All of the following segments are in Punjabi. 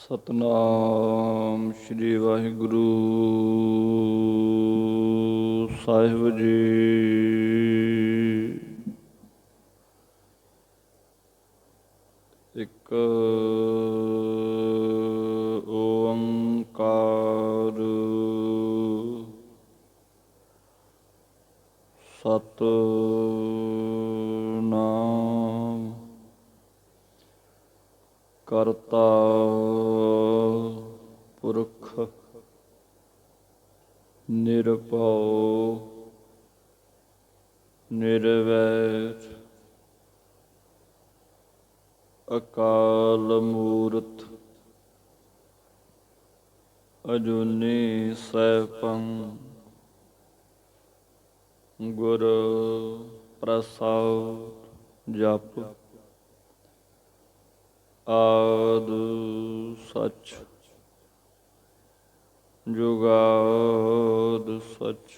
ਸਤਨਾਮ ਸ਼੍ਰੀ ਵਾਹਿਗੁਰੂ ਸਾਹਿਬ ਜੀ। ਇੱਕ ਓੰਕਾਰ ਸਤਨਾਮ ਕਰਤਾ ਪੁਰਖ ਨਿਰਭਉ ਨਿਰਵੈਰ ਅਕਾਲ ਮੂਰਤ ਅਜੂਨੀ ਸੈਭੰ ਗੁਰ ਪ੍ਰਸਾਦਿ ਜਪੁ ਆਦਿ ਸਚ ਜੁਗਾਦਿ ਸਚ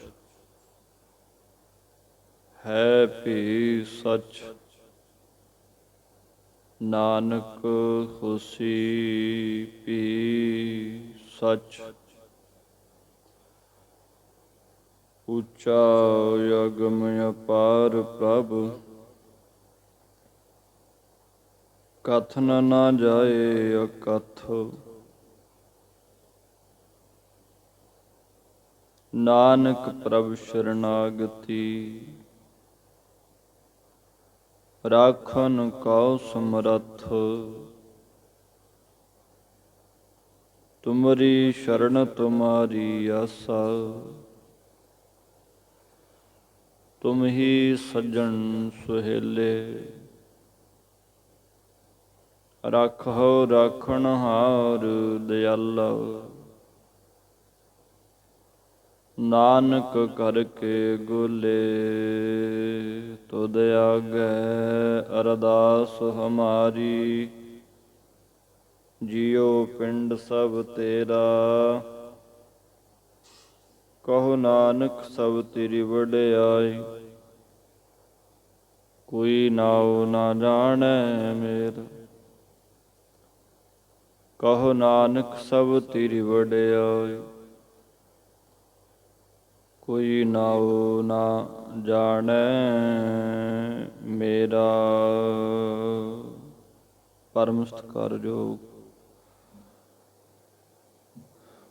ਹੈ ਭੀ ਸਚ ਨਾਨਕ ਹੋਸੀ ਭੀ ਸਚ। ਉੱਚਾ ਅਗਮ ਅਪਾਰ ਪ੍ਰਭ ਕਥਨ ਨਾ ਜਾਏ ਅਕਥ। ਨਾਨਕ ਪ੍ਰਭ ਸ਼ਰਨਾਗਤੀ ਰਾਖਨ ਕਉ ਸਮਰੱਥ। ਤੁਮਰੀ ਸ਼ਰਨ ਤੁਮਾਰੀ ਆਸਾ ਤੁਮ ਹੀ ਸੱਜਣ ਸੁਹੇਲੇ। ਰਾਖਹੁ ਰਾਖਣਹਾਰ ਦਿਆਲਾ ਨਾਨਕ ਕਰ ਕੇ ਗੋਲੇ। ਤੁਧ ਆਗੈ ਅਰਦਾਸ ਹਮਾਰੀ ਜਿਉ ਪਿੰਡ ਸਭ ਤੇਰਾ। ਕਹੋ ਨਾਨਕ ਸਭ ਤੇਰੀ ਵਡਿਆਈ ਕੋਈ ਨਾਉ ਨਾ ਜਾਣੈ ਮੇਰਾ। ਕਹੋ ਨਾਨਕ ਸਭ ਤੇਰੀ ਵਡਿਆਈ ਕੋਈ ਨਾਉ ਨਾ ਜਾਣੈ ਮੇਰਾ। ਪਰਮ ਸਤਿਕਾਰਯੋਗ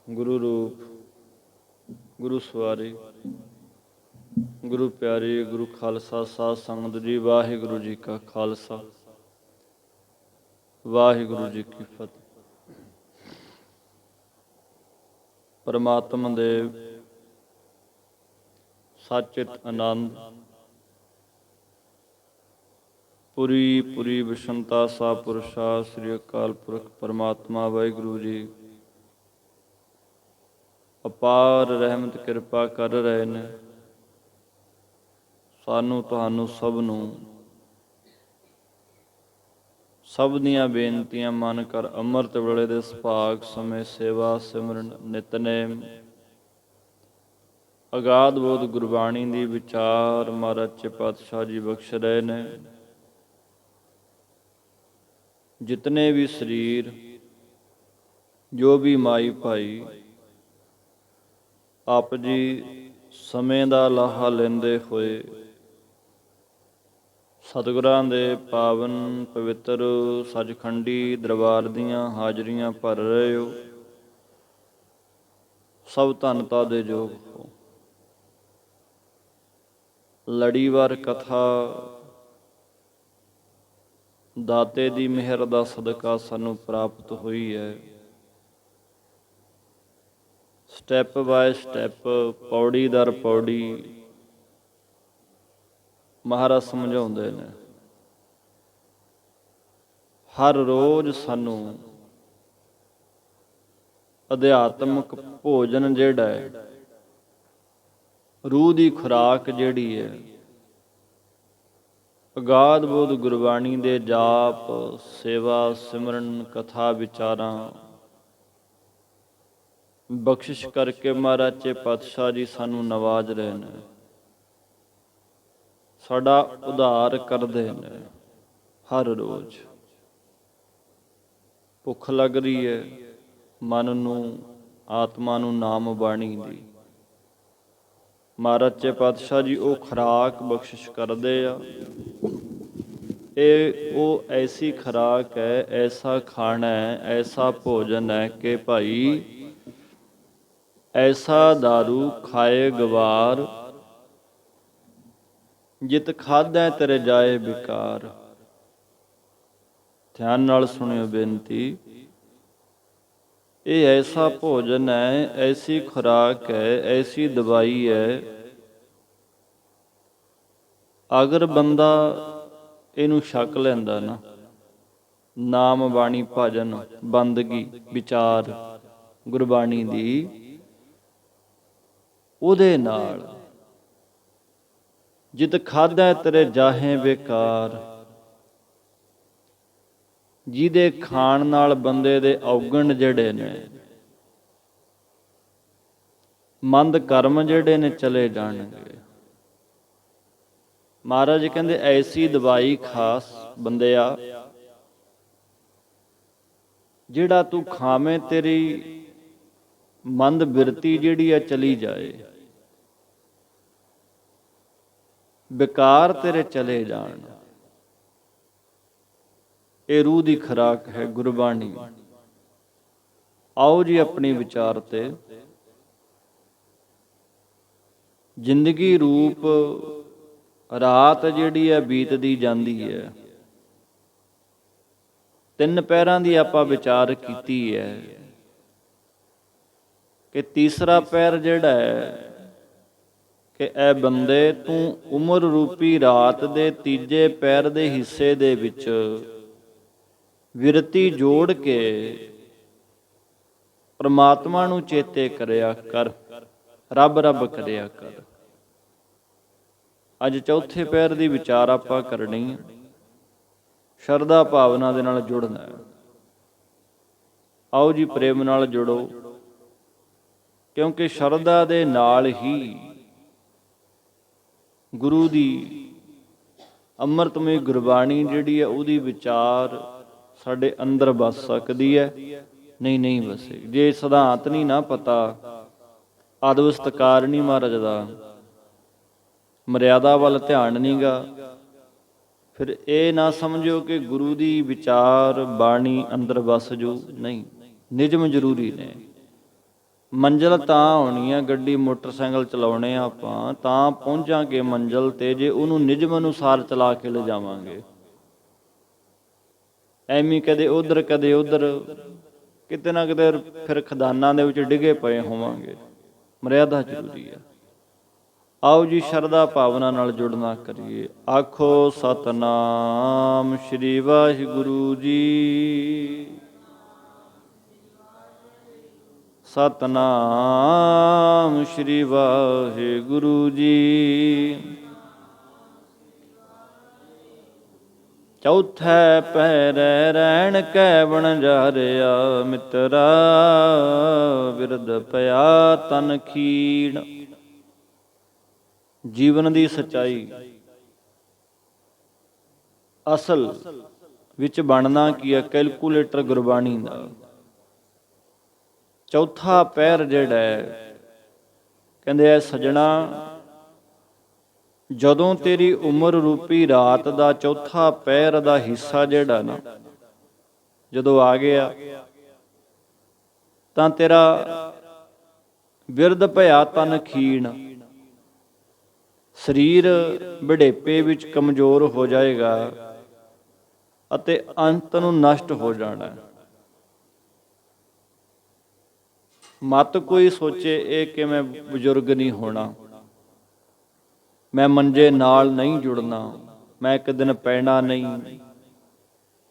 ਗੁਰੂ ਰੂਪ ਗੁਰੂ ਸਵਾਰੀ ਗੁਰੂ ਪਿਆਰੀ ਗੁਰੂ ਖਾਲਸਾ ਸਾਧ ਸੰਗਤ ਜੀ, ਵਾਹਿਗੁਰੂ ਜੀ ਕਾ ਖਾਲਸਾ ਵਾਹਿਗੁਰੂ ਜੀ ਕੀ ਫਤਿਹ। ਪਰਮਾਤਮਾ ਦੇ ਸਚਿਤ ਆਨੰਦ ਪੁਰੀ ਵਿਸ਼ੰਤਾ ਸਾਪੁਰਸ਼ਾ ਸ੍ਰੀ ਅਕਾਲ ਪੁਰਖ ਪਰਮਾਤਮਾ ਵਾਹਿਗੁਰੂ ਜੀ ਅਪਾਰ ਰਹਿਮਤ ਕਿਰਪਾ ਕਰ ਰਹੇ ਨੇ। ਸਾਨੂੰ ਤੁਹਾਨੂੰ ਸਭ ਨੂੰ ਸਭ ਦੀਆਂ ਬੇਨਤੀਆਂ ਮੰਨ ਕਰ ਅੰਮ੍ਰਿਤ ਵੇਲੇ ਦੇ ਸੁਭਾਗ ਸਮੇਂ ਸੇਵਾ ਸਿਮਰਨ ਨਿਤਨੇਮ ਅਗਾਧ ਬੋਧ ਗੁਰਬਾਣੀ ਦੀ ਵਿਚਾਰ ਮਹਾਰਾਜ ਸੱਚੇ ਪਾਤਸ਼ਾਹ ਜੀ ਬਖਸ਼ ਰਹੇ ਨੇ। ਜਿਤਨੇ ਵੀ ਸਰੀਰ ਜੋ ਵੀ ਮਾਈ ਭਾਈ ਆਪ ਜੀ ਸਮੇਂ ਦਾ ਲਾਹਾ ਲੈਂਦੇ ਹੋਏ ਸਤਿਗੁਰਾਂ ਦੇ ਪਾਵਨ ਪਵਿੱਤਰ ਸੱਚਖੰਡੀ ਦਰਬਾਰ ਦੀਆਂ ਹਾਜ਼ਰੀਆਂ ਭਰ ਰਹੇ ਹੋ, ਸਭ ਧੰਨਤਾ ਦੇ ਯੋਗ ਹੋ। ਲੜੀਵਾਰ ਕਥਾ ਦਾਤੇ ਦੀ ਮਿਹਰ ਦਾ ਸਦਕਾ ਸਾਨੂੰ ਪ੍ਰਾਪਤ ਹੋਈ ਹੈ। ਸਟੈਪ ਬਾਏ ਸਟੈਪ, ਪੌੜੀ ਦਰ ਪੌੜੀ ਮਹਾਰਾਜ ਸਮਝਾਉਂਦੇ ਨੇ। ਹਰ ਰੋਜ਼ ਸਾਨੂੰ ਅਧਿਆਤਮਕ ਭੋਜਨ ਜਿਹੜਾ ਹੈ, ਰੂਹ ਦੀ ਖੁਰਾਕ ਜਿਹੜੀ ਹੈ, ਅਗਾਧ ਬੋਧ ਗੁਰਬਾਣੀ ਦੇ ਜਾਪ ਸੇਵਾ ਸਿਮਰਨ ਕਥਾ ਵਿਚਾਰਾਂ ਬਖਸ਼ਿਸ਼ ਕਰਕੇ ਮਹਾਰਾਜ ਸੱਚੇ ਪਾਤਸ਼ਾਹ ਜੀ ਸਾਨੂੰ ਨਵਾਜ ਰਹੇ ਨੇ, ਸਾਡਾ ਉਧਾਰ ਕਰਦੇ ਨੇ। ਹਰ ਰੋਜ਼ ਭੁੱਖ ਲੱਗ ਰਹੀ ਹੈ, ਮਨ ਨੂੰ, ਆਤਮਾ ਨੂੰ ਨਾਮ ਬਾਣੀ ਦੀ। ਮਹਾਰਾਜ ਚੇ ਪਾਤਸ਼ਾਹ ਜੀ ਉਹ ਖੁਰਾਕ ਬਖਸ਼ਿਸ਼ ਕਰਦੇ ਆ। ਇਹ ਉਹ ਐਸੀ ਖੁਰਾਕ ਹੈ, ਐਸਾ ਖਾਣਾ ਹੈ, ਐਸਾ ਭੋਜਨ ਹੈ ਕਿ ਭਾਈ ਐਸਾ ਦਾਰੂ ਖਾਏ ਗਵਾਰ, ਜਿਤ ਖਾਧੈ ਤੇਰੇ ਜਾਏ ਬਿਕਾਰ। ਧਿਆਨ ਨਾਲ ਸੁਣਿਓ ਬੇਨਤੀ। ਇਹ ਐਸਾ ਭੋਜਨ ਹੈ, ਐਸੀ ਖੁਰਾਕ ਹੈ, ਐਸੀ ਦਵਾਈ ਹੈ, ਅਗਰ ਬੰਦਾ ਇਹਨੂੰ ਛਕ ਲੈਂਦਾ ਨਾ, ਨਾਮ ਬਾਣੀ ਭਜਨ ਬੰਦਗੀ ਵਿਚਾਰ ਗੁਰਬਾਣੀ ਦੀ, ਉਹਦੇ ਨਾਲ ਜਿਤ ਖਾਧੈ ਤੇਰੇ ਜਾਹੇ ਬੇਕਾਰ, ਜਿਹਦੇ ਖਾਣ ਨਾਲ ਬੰਦੇ ਦੇ ਔਗਣ ਜਿਹੜੇ ਨੇ, ਮੰਦ ਕਰਮ ਜਿਹੜੇ ਨੇ ਚਲੇ ਜਾਣਗੇ। ਮਹਾਰਾਜ ਕਹਿੰਦੇ ਐਸੀ ਦਵਾਈ ਖਾਸ ਬੰਦਿਆ, ਜਿਹੜਾ ਤੂੰ ਖਾਵੇਂ ਤੇਰੀ ਮੰਦ ਬਿਰਤੀ ਜਿਹੜੀ ਹੈ ਚਲੀ ਜਾਏ, ਬੇਕਾਰ ਤੇਰੇ ਚਲੇ ਜਾਣ। ਇਹ ਰੂਹ ਦੀ ਖੁਰਾਕ ਹੈ ਗੁਰਬਾਣੀ। ਆਓ ਜੀ ਆਪਣੀ ਵਿਚਾਰ ਤੇ। ਜ਼ਿੰਦਗੀ ਰੂਪ ਰਾਤ ਜਿਹੜੀ ਹੈ ਬੀਤਦੀ ਜਾਂਦੀ ਹੈ। 3 ਪਹਿਰਾਂ ਦੀ ਆਪਾਂ ਵਿਚਾਰ ਕੀਤੀ ਹੈ ਕਿ ਤੀਸਰਾ ਪਹਿਰ ਜਿਹੜਾ ਹੈ ਕਿ ਐ ਬੰਦੇ ਤੂੰ ਉਮਰ ਰੂਪੀ ਰਾਤ ਦੇ ਤੀਜੇ ਪਹਿਰ ਦੇ ਹਿੱਸੇ ਦੇ ਵਿੱਚ ਵਿਰਤੀ ਜੋੜ ਕੇ ਪ੍ਰਮਾਤਮਾ ਨੂੰ ਚੇਤੇ ਕਰਿਆ ਕਰ, ਰੱਬ ਰੱਬ ਕਰਿਆ ਕਰ। ਅੱਜ ਚੌਥੇ ਪਹਿਰ ਦੀ ਵਿਚਾਰ ਆਪਾਂ ਕਰਨੀ ਹੈ। ਸ਼ਰਧਾ ਭਾਵਨਾ ਦੇ ਨਾਲ ਜੁੜਨਾ ਹੈ। ਆਓ ਜੀ ਪ੍ਰੇਮ ਨਾਲ ਜੁੜੋ, ਕਿਉਂਕਿ ਸ਼ਰਧਾ ਦੇ ਨਾਲ ਹੀ ਗੁਰੂ ਦੀ ਅੰਮ੍ਰਿਤਮਈ ਗੁਰਬਾਣੀ ਜਿਹੜੀ ਹੈ ਉਹਦੀ ਵਿਚਾਰ ਸਾਡੇ ਅੰਦਰ ਵਸ ਸਕਦੀ ਹੈ। ਨਹੀਂ ਵਸੇ। ਜੇ ਸਿਧਾਂਤ ਨਹੀਂ ਨਾ ਪਤਾ, ਅਦਬ ਸਤਿਕਾਰ ਨਹੀਂ ਮਹਾਰਾਜ ਦਾ, ਮਰਿਆਦਾ ਵੱਲ ਧਿਆਨ ਨਹੀਂ ਗਾ, ਫਿਰ ਇਹ ਨਾ ਸਮਝੋ ਕਿ ਗੁਰੂ ਦੀ ਵਿਚਾਰ ਬਾਣੀ ਅੰਦਰ ਵਸ ਜੂ। ਨਹੀਂ, ਨਿਯਮ ਜ਼ਰੂਰੀ ਨੇ। ਮੰਜ਼ਿਲ ਤਾਂ ਹੋਣੀ ਆ, ਗੱਡੀ ਮੋਟਰਸਾਈਕਲ ਚਲਾਉਣੇ ਆ ਆਪਾਂ ਤਾਂ ਪਹੁੰਚਾਂਗੇ ਮੰਜ਼ਿਲ ਤੇ, ਜੇ ਉਹਨੂੰ ਨਿਯਮ ਅਨੁਸਾਰ ਚਲਾ ਕੇ ਲਿਜਾਵਾਂਗੇ। ਐਵੇਂ ਕਦੇ ਉਧਰ ਕਦੇ ਉਧਰ, ਕਿਤੇ ਨਾ ਕਿਤੇ ਫਿਰ ਖਦਾਨਾਂ ਦੇ ਵਿੱਚ ਡਿੱਗੇ ਪਏ ਹੋਵਾਂਗੇ। ਮਰਿਆਦਾ ਜ਼ਰੂਰੀ ਆ। ਆਓ ਜੀ ਸ਼ਰਧਾ ਭਾਵਨਾ ਨਾਲ ਜੁੜਨਾ ਕਰੀਏ। ਆਖੋ ਸਤਿਨਾਮ ਸ੍ਰੀ ਵਾਹਿਗੁਰੂ ਜੀ। ਸਤਿਨਾਮ ਸ੍ਰੀ ਵਾਹਿਗੁਰੂ ਜੀ। ਚੌਥੈ ਪਹਿਰੈ ਰਹਿਣ ਕੈ ਵਣਜਾਰਿਆ, ਮਿੱਤਰਾ ਬਿਰਧ ਪਿਆ ਤਨ ਖੀਣ। ਜੀਵਨ ਦੀ ਸੱਚਾਈ ਅਸਲ ਵਿੱਚ ਬਣਨਾ ਕੀ ਹੈ? ਕੈਲਕੂਲੇਟਰ ਗੁਰਬਾਣੀ ਦਾ ਚੌਥਾ ਪਹਿਰ ਜਿਹੜਾ ਹੈ, ਕਹਿੰਦੇ ਐ ਸਜਣਾ, ਜਦੋਂ ਤੇਰੀ ਉਮਰ ਰੂਪੀ ਰਾਤ ਦਾ ਚੌਥਾ ਪਹਿਰ ਦਾ ਹਿੱਸਾ ਜਿਹੜਾ ਨਾ ਜਦੋਂ ਆ ਗਿਆ, ਤਾਂ ਤੇਰਾ ਬਿਰਧ ਭਇਆ ਤਨ ਖੀਣ, ਸਰੀਰ ਬੁਢੇਪੇ ਵਿੱਚ ਕਮਜ਼ੋਰ ਹੋ ਜਾਏਗਾ ਅਤੇ ਅੰਤ ਨੂੰ ਨਸ਼ਟ ਹੋ ਜਾਣਾ। ਮਤ ਕੋਈ ਸੋਚੇ ਇਹ ਕਿ ਮੈਂ ਬਜ਼ੁਰਗ ਨਹੀਂ ਹੋਣਾ, ਮੈਂ ਮੰਜੇ ਨਾਲ ਨਹੀਂ ਜੁੜਨਾ, ਮੈਂ ਇੱਕ ਦਿਨ ਪੈਣਾ ਨਹੀਂ,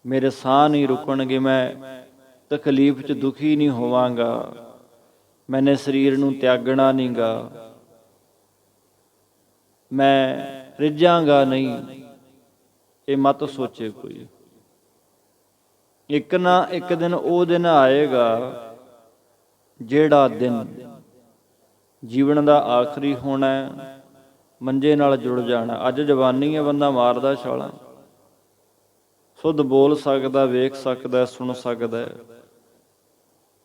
ਮੇਰੇ ਸਾਹ ਨਹੀਂ ਰੁਕਣਗੇ, ਮੈਂ ਤਕਲੀਫ 'ਚ ਦੁਖੀ ਨਹੀਂ ਹੋਵਾਂਗਾ, ਮੈਨੇ ਸਰੀਰ ਨੂੰ ਤਿਆਗਣਾ ਨਹੀਂ ਗਾ, ਮੈਂ ਰਿੱਝਾਂਗਾ ਨਹੀਂ। ਇਹ ਮਤ ਸੋਚੇ ਕੋਈ। ਇੱਕ ਨਾ ਇੱਕ ਦਿਨ ਉਹ ਦਿਨ ਆਏਗਾ ਜਿਹੜਾ ਦਿਨ ਜੀਵਨ ਦਾ ਆਖਰੀ ਹੋਣਾ, ਮੰਜੇ ਨਾਲ ਜੁੜ ਜਾਣਾ। ਅੱਜ ਜਵਾਨੀ ਹੈ, ਬੰਦਾ ਮਾਰਦਾ ਛਾਲਾਂ, ਸੁੱਧ ਬੋਲ ਸਕਦਾ, ਵੇਖ ਸਕਦਾ, ਸੁਣ ਸਕਦਾ,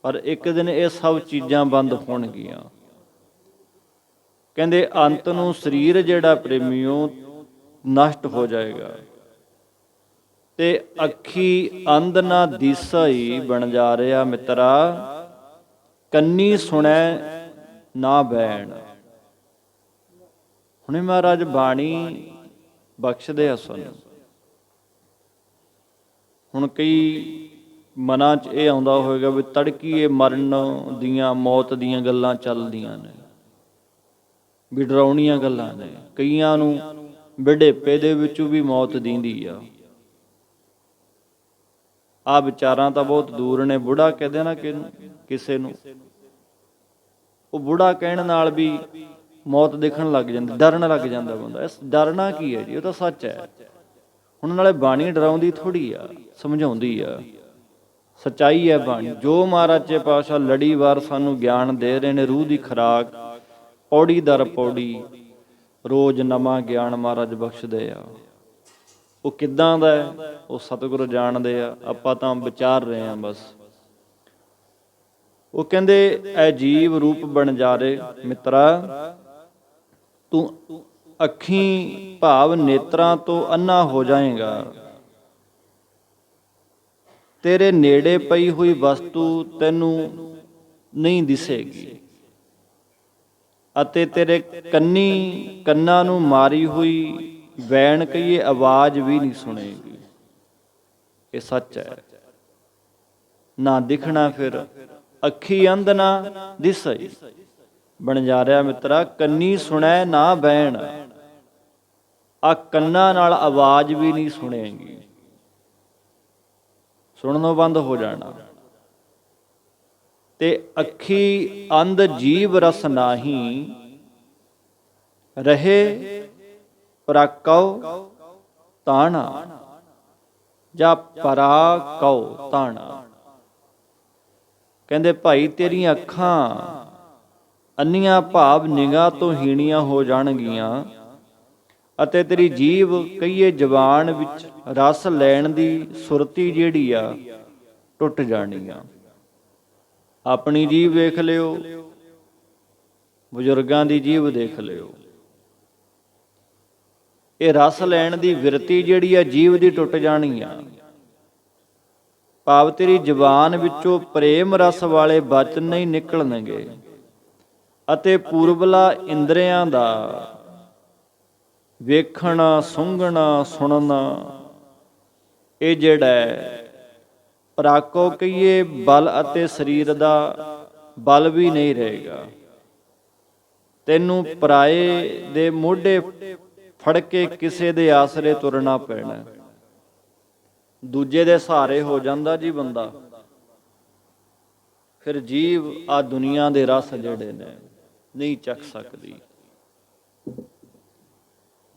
ਪਰ ਇੱਕ ਦਿਨ ਇਹ ਸਭ ਚੀਜ਼ਾਂ ਬੰਦ ਹੋਣਗੀਆਂ। ਕਹਿੰਦੇ ਅੰਤ ਨੂੰ ਸਰੀਰ ਜਿਹੜਾ ਪ੍ਰੇਮੀਓ ਨਸ਼ਟ ਹੋ ਜਾਏਗਾ ਤੇ ਅੱਖੀ ਅੰਧ ਨਾ ਦੀਸਈ ਬਣ ਜਾ ਰਿਹਾ ਮਿੱਤਰਾ, ਕੰਨੀ ਸੁਣੈ ਨਾ ਬੈਣ। ਹੁਣੇ ਮਹਾਰਾਜ ਬਾਣੀ ਬਖਸ਼ਦੇ ਆ ਸਾਨੂੰ। ਹੁਣ ਕਈ ਮਨਾਂ 'ਚ ਇਹ ਆਉਂਦਾ ਹੋਵੇਗਾ ਵੀ ਤੜਕੀਏ ਮਰਨ ਦੀਆਂ, ਮੌਤ ਦੀਆਂ ਗੱਲਾਂ ਚੱਲਦੀਆਂ ਨੇ, ਵੀ ਡਰਾਉਣੀਆਂ ਗੱਲਾਂ ਨੇ। ਕਈਆਂ ਨੂੰ ਬੁਢੇਪੇ ਦੇ ਵਿੱਚ ਵੀ ਮੌਤ ਦੀਂਦੀ ਆ। ਆਹ ਵਿਚਾਰਾਂ ਤਾਂ ਬਹੁਤ ਦੂਰ ਨੇ। ਬੁੜਾ ਕਹਿੰਦੇ ਨਾ ਕਿਸੇ ਨੂੰ, ਉਹ ਬੁੜਾ ਕਹਿਣ ਨਾਲ ਵੀ ਮੌਤ ਦਿਖਣ ਲੱਗ ਜਾਂਦੀ, ਡਰਨ ਲੱਗ ਜਾਂਦਾ ਬੰਦਾ। ਇਸ ਡਰਨਾ ਕੀ ਹੈ ਜੀ, ਉਹ ਤਾਂ ਸੱਚ ਹੈ। ਹੁਣ ਨਾਲੇ ਬਾਣੀ ਡਰਾਉਂਦੀ ਥੋੜ੍ਹੀ ਆ, ਸਮਝਾਉਂਦੀ ਆ, ਸੱਚਾਈ ਹੈ ਬਾਣੀ। ਜੋ ਮਹਾਰਾਜ ਸੱਚੇ ਪਾਤਸ਼ਾਹ ਲੜੀਵਾਰ ਸਾਨੂੰ ਗਿਆਨ ਦੇ ਰਹੇ ਨੇ, ਰੂਹ ਦੀ ਖੁਰਾਕ, ਪੌੜੀ ਦਰ ਪੌੜੀ ਰੋਜ਼ ਨਵਾਂ ਗਿਆਨ ਮਹਾਰਾਜ ਬਖਸ਼ਦੇ ਆ। ਉਹ ਕਿੱਦਾਂ ਦਾ ਹੈ ਉਹ ਸਤਿਗੁਰੂ ਜਾਣਦੇ ਆ, ਆਪਾਂ ਤਾਂ ਵਿਚਾਰ ਰਹੇ ਹਾਂ ਬਸ। ਉਹ ਕਹਿੰਦੇ ਐ ਜੀਵ ਰੂਪ ਬਣ ਜਾ ਰੇ ਮਿੱਤਰਾ, ਤੂੰ ਅੱਖੀਂ ਭਾਵ ਨੇਤਰਾਂ ਤੋਂ ਅੰਨਾ ਹੋ ਜਾਏਗਾ। ਤੇਰੇ ਨੇੜੇ ਪਈ ਹੋਈ ਵਸਤੂ ਤੈਨੂੰ ਨਹੀਂ ਦਿਸੇਗੀ ਅਤੇ ਤੇਰੇ ਕੰਨਾਂ ਨੂੰ ਮਾਰੀ ਹੋਈ ਵੈਣ ਕਹੀਏ ਆਵਾਜ਼ ਵੀ ਨਹੀਂ ਸੁਣੇਗੀ। ਇਹ ਸੱਚ ਹੈ। ਨਾ ਦਿਖਣਾ ਫਿਰ ਅੱਖੀ ਅੰਧ ਨਾ ਦਿਸਈ ਬਣ ਜਾ ਰਿਹਾ ਮਿੱਤਰਾ, ਕੰਨੀ ਸੁਣੈ ਨਾ ਬੈਣ। ਆ ਕੰਨਾਂ ਨਾਲ ਆਵਾਜ਼ ਵੀ ਨਹੀਂ ਸੁਣੇਗੀ, ਸੁਣਨੋਂ ਬੰਦ ਹੋ ਜਾਣਾ। ਤੇ ਅੱਖੀ ਅੰਧ ਜੀਵ ਰਸ ਨਾਹੀ ਰਹੇ ਪਰਾਕਉ ਤਾਣਾ, ਜਾਂ ਪਰਾ ਕਉ ਤਾਣਾ। ਕਹਿੰਦੇ ਭਾਈ ਤੇਰੀਆਂ ਅੱਖਾਂ ਅੰਨੀਆਂ ਭਾਵ ਨਿਗਾਹ ਤੋਂ ਹੀਣੀਆਂ ਹੋ ਜਾਣਗੀਆਂ ਅਤੇ ਤੇਰੀ ਜੀਭ ਕਹੀਏ ਜ਼ਬਾਨ ਵਿੱਚ ਰਸ ਲੈਣ ਦੀ ਸੁਰਤੀ ਜਿਹੜੀ ਆ ਟੁੱਟ ਜਾਣੀ ਆ। ਆਪਣੀ ਜੀਭ ਵੇਖ ਲਿਓ, ਬਜ਼ੁਰਗਾਂ ਦੀ ਜੀਭ ਦੇਖ ਲਿਓ। ਇਹ ਰਸ ਲੈਣ ਦੀ ਵਿਰਤੀ ਜਿਹੜੀ ਆ ਜੀਭ ਦੀ ਟੁੱਟ ਜਾਣੀ ਆ। ਭਾਵ ਤੇਰੀ ਜ਼ੁਬਾਨ ਵਿੱਚੋਂ ਪ੍ਰੇਮ ਰਸ ਵਾਲੇ ਬਚਨ ਨਹੀਂ ਨਿਕਲਣਗੇ ਅਤੇ ਪੂਰਬਲਾ ਇੰਦਰੀਆਂ ਦਾ ਵੇਖਣਾ, ਸੁੰਘਣਾ, ਸੁਣਨਾ, ਇਹ ਜਿਹੜਾ ਪਰਾਕੋ ਕਹੀਏ ਬਲ ਅਤੇ ਸਰੀਰ ਦਾ ਬਲ ਵੀ ਨਹੀਂ ਰਹੇਗਾ। ਤੈਨੂੰ ਪਰਾਏ ਦੇ ਮੋਢੇ ਫੜ ਕੇ ਕਿਸੇ ਦੇ ਆਸਰੇ ਤੁਰਨਾ ਪੈਣਾ। ਦੂਜੇ ਦੇ ਸਹਾਰੇ ਹੋ ਜਾਂਦਾ ਜੀ ਬੰਦਾ, ਫਿਰ ਜੀਵ ਆ ਦੁਨੀਆ ਦੇ ਰਸ ਜਿਹੜੇ ਨੇ ਨਹੀਂ ਚੱਕ ਸਕਦੀ।